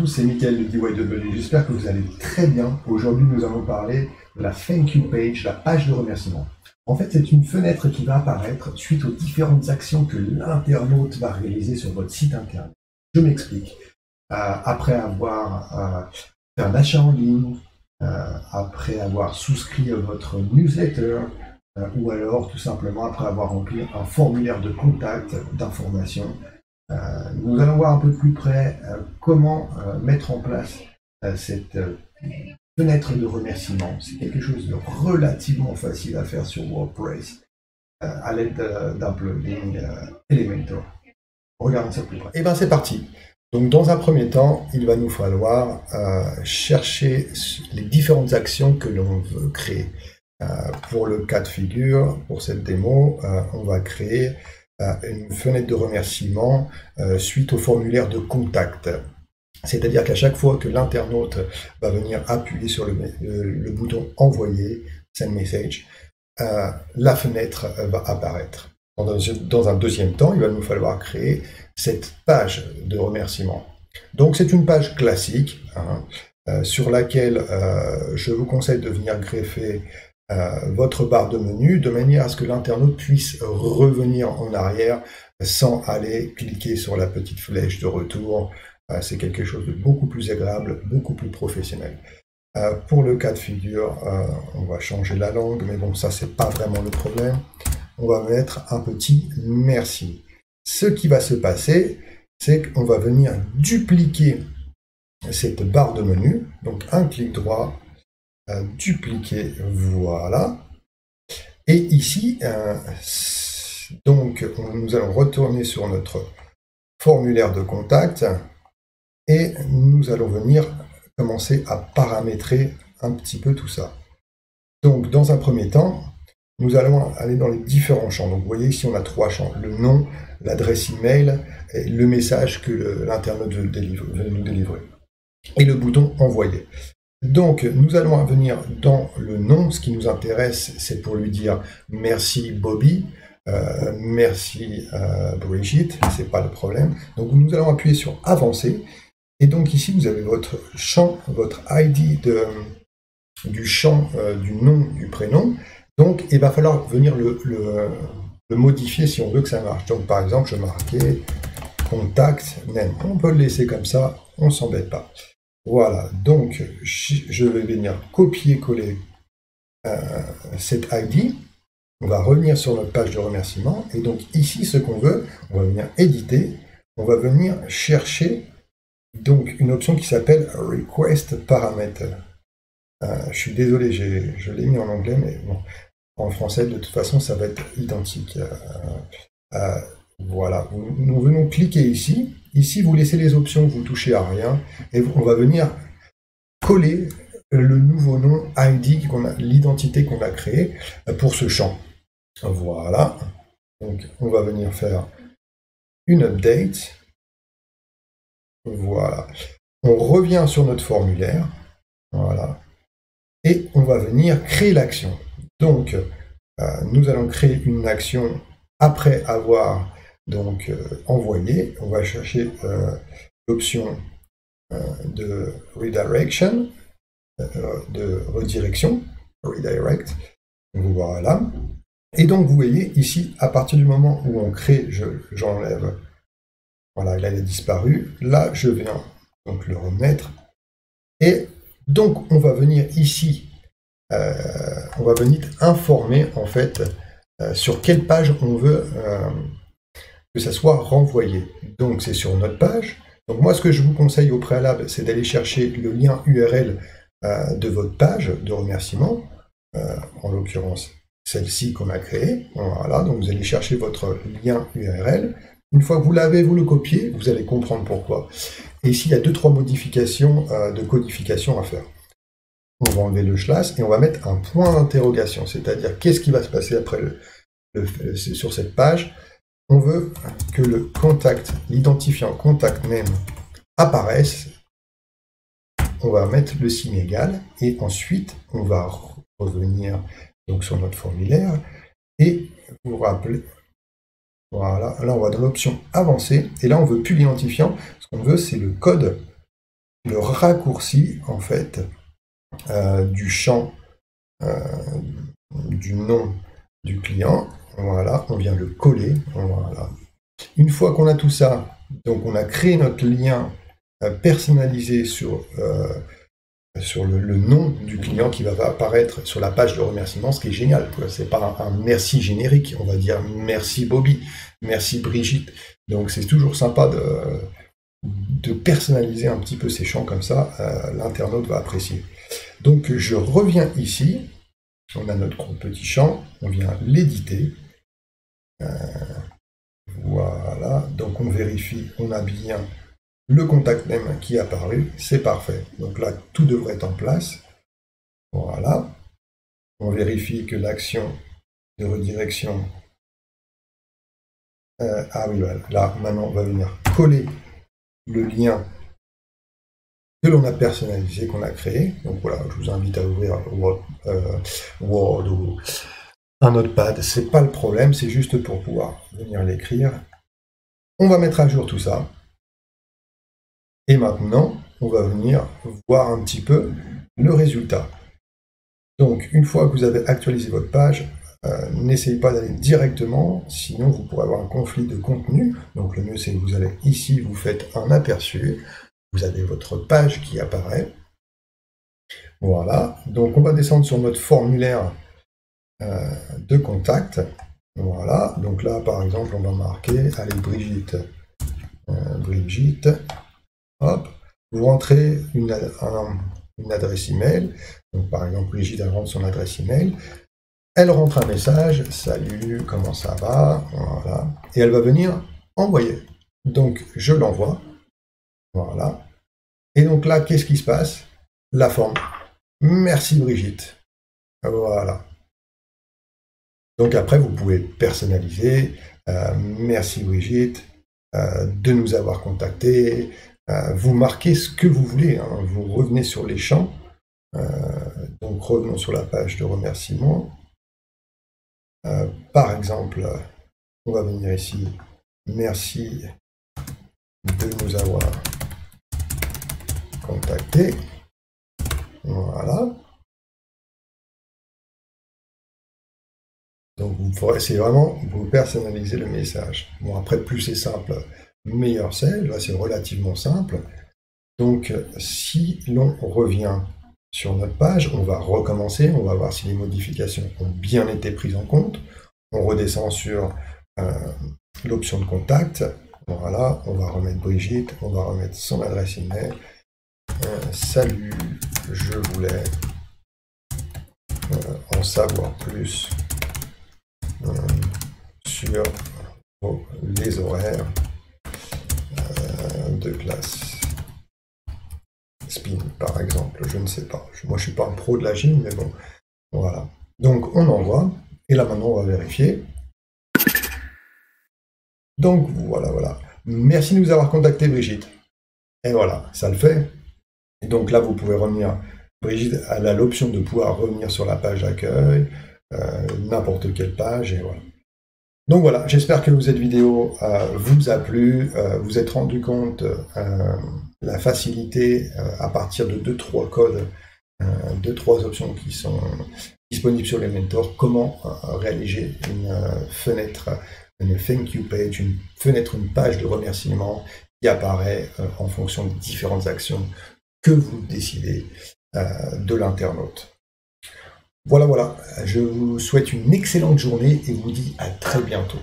tous, c'est Mickaël de DYW. J'espère que vous allez très bien. Aujourd'hui, nous allons parler de la Thank You Page, la page de remerciement. En fait, c'est une fenêtre qui va apparaître suite aux différentes actions que l'internaute va réaliser sur votre site internet. Je m'explique. Après avoir fait un achat en ligne, après avoir souscrit à votre newsletter, ou alors tout simplement après avoir rempli un formulaire de contact, d'information. Nous allons voir un peu plus près comment mettre en place cette fenêtre de remerciement. C'est quelque chose de relativement facile à faire sur WordPress à l'aide d'un plugin Elementor. Regardons ça plus près. Et bien c'est parti. Donc dans un premier temps, il va nous falloir chercher les différentes actions que l'on veut créer. Pour le cas de figure, pour cette démo, on va créer une fenêtre de remerciement suite au formulaire de contact. C'est-à-dire qu'à chaque fois que l'internaute va venir appuyer sur le bouton envoyer, send message, la fenêtre va apparaître. Dans un deuxième temps, il va nous falloir créer cette page de remerciement. Donc c'est une page classique sur laquelle je vous conseille de venir greffer votre barre de menu de manière à ce que l'internaute puisse revenir en arrière sans aller cliquer sur la petite flèche de retour. C'est quelque chose de beaucoup plus agréable, beaucoup plus professionnel. Pour le cas de figure, on va changer la langue, mais bon, ça c'est pas vraiment le problème. On va mettre un petit merci. Ce qui va se passer, c'est qu'on va venir dupliquer cette barre de menu, donc un clic droit, dupliquer, voilà. Et ici, donc nous allons retourner sur notre formulaire de contact et nous allons venir commencer à paramétrer un petit peu tout ça. Donc dans un premier temps, nous allons aller dans les différents champs. Donc vous voyez ici on a trois champs, le nom, l'adresse email et le message que l'internaute veut nous délivrer. Et le bouton envoyer. Donc, nous allons venir dans le nom. Ce qui nous intéresse, c'est pour lui dire merci Bobby, merci Brigitte, c'est pas le problème. Donc, nous allons appuyer sur avancer. Et donc, ici, vous avez votre champ, votre ID du champ du nom, du prénom. Donc, il va falloir venir le modifier si on veut que ça marche. Donc, par exemple, je marquais contact name. On peut le laisser comme ça, on ne s'embête pas. Voilà, donc je vais venir copier-coller cette ID. On va revenir sur notre page de remerciement. Et donc ici, ce qu'on veut, on va venir éditer. On va venir chercher donc une option qui s'appelle Request Parameter. Je suis désolé, je l'ai mis en anglais, mais bon, en français, de toute façon, ça va être identique. Voilà, nous venons cliquer ici. Ici, vous laissez les options, vous touchez à rien, et on va venir coller le nouveau nom ID, l'identité qu'on a créée pour ce champ. Voilà, donc on va venir faire une update. Voilà, on revient sur notre formulaire, voilà, et on va venir créer l'action. Donc, nous allons créer une action après avoir donc envoyé. On va chercher l'option de redirection, de redirection, redirect. Voilà. Et donc vous voyez ici, à partir du moment où on crée, j'enlève. Voilà, là il a disparu. Là, je viens donc le remettre. Et donc on va venir ici, on va venir informer en fait sur quelle page on veut que ça soit renvoyé. Donc c'est sur notre page. Donc moi ce que je vous conseille au préalable, c'est d'aller chercher le lien URL de votre page de remerciement, en l'occurrence celle-ci qu'on a créée. Voilà, donc vous allez chercher votre lien URL. Une fois que vous l'avez, vous le copiez, vous allez comprendre pourquoi. Et ici, il y a 2-3 modifications de codification à faire. On va enlever le slash et on va mettre un point d'interrogation, c'est-à-dire qu'est-ce qui va se passer après sur cette page. On veut que le contact, l'identifiant contact name apparaisse. On va mettre le signe égal et ensuite on va revenir donc sur notre formulaire et vous rappelez. Voilà, là on va dans l'option avancée et là on veut plus l'identifiant. Ce qu'on veut c'est le code le raccourci en fait du champ du nom du client. Voilà, on vient le coller. Voilà. Une fois qu'on a tout ça, donc on a créé notre lien personnalisé sur le nom du client qui va apparaître sur la page de remerciement, ce qui est génial. C'est pas un merci générique, on va dire merci Bobby, merci Brigitte. Donc c'est toujours sympa de personnaliser un petit peu ces champs comme ça, l'internaute va apprécier. Donc je reviens ici, on a notre petit champ, on vient l'éditer. Voilà, donc on vérifie, on a bien le contact name qui est apparu, c'est parfait. Donc là, tout devrait être en place. Voilà. On vérifie que l'action de redirection... ah oui, voilà. Là, maintenant, on va venir coller le lien que l'on a personnalisé, qu'on a créé. Donc voilà, je vous invite à ouvrir Word ou un notepad. C'est pas le problème, c'est juste pour pouvoir venir l'écrire. On va mettre à jour tout ça. Et maintenant, on va venir voir un petit peu le résultat. Donc, une fois que vous avez actualisé votre page, n'essayez pas d'aller directement, sinon vous pourrez avoir un conflit de contenu. Donc, le mieux, c'est que vous allez ici, vous faites un aperçu, vous avez votre page qui apparaît. Voilà, donc on va descendre sur notre formulaire de contact. Voilà, donc là, par exemple, on va marquer, allez, Brigitte, Brigitte. Hop, vous rentrez une adresse email. Donc, par exemple, Brigitte, elle rentre son adresse email. Elle rentre un message. Salut, comment ça va? Voilà. Et elle va venir envoyer. Donc, je l'envoie. Voilà. Et donc là, qu'est-ce qui se passe? La forme. Merci Brigitte. Voilà. Donc après, vous pouvez personnaliser. Merci Brigitte de nous avoir contactés. Vous marquez ce que vous voulez, hein. Vous revenez sur les champs, donc revenons sur la page de remerciement. Par exemple, on va venir ici, merci de nous avoir contactés. Voilà. Donc vous pourrez essayer vraiment vous personnaliser le message. Bon, après, plus c'est simple, meilleur c'est. Là, c'est relativement simple. Donc, si l'on revient sur notre page, on va recommencer, on va voir si les modifications ont bien été prises en compte. On redescend sur l'option de contact. Voilà, on va remettre Brigitte, on va remettre son adresse email. Salut, je voulais en savoir plus sur les horaires de classe spin, par exemple, je ne sais pas. Moi, je suis pas un pro de la gym, mais bon, voilà. Donc, on envoie, et là, maintenant, on va vérifier. Donc, voilà. Merci de nous avoir contacté, Brigitte. Et voilà, ça le fait. Et donc là, vous pouvez revenir. Brigitte, elle a l'option de pouvoir revenir sur la page d'accueil, n'importe quelle page, et voilà. Donc voilà, j'espère que cette vidéo vous a plu, vous êtes rendu compte la facilité à partir de 2-3 codes, 2-3 options qui sont disponibles sur Elementor, comment réaliser une fenêtre, une thank you page, une fenêtre, une page de remerciement qui apparaît en fonction des différentes actions que vous décidez de l'internaute. Voilà, je vous souhaite une excellente journée et vous dis à très bientôt.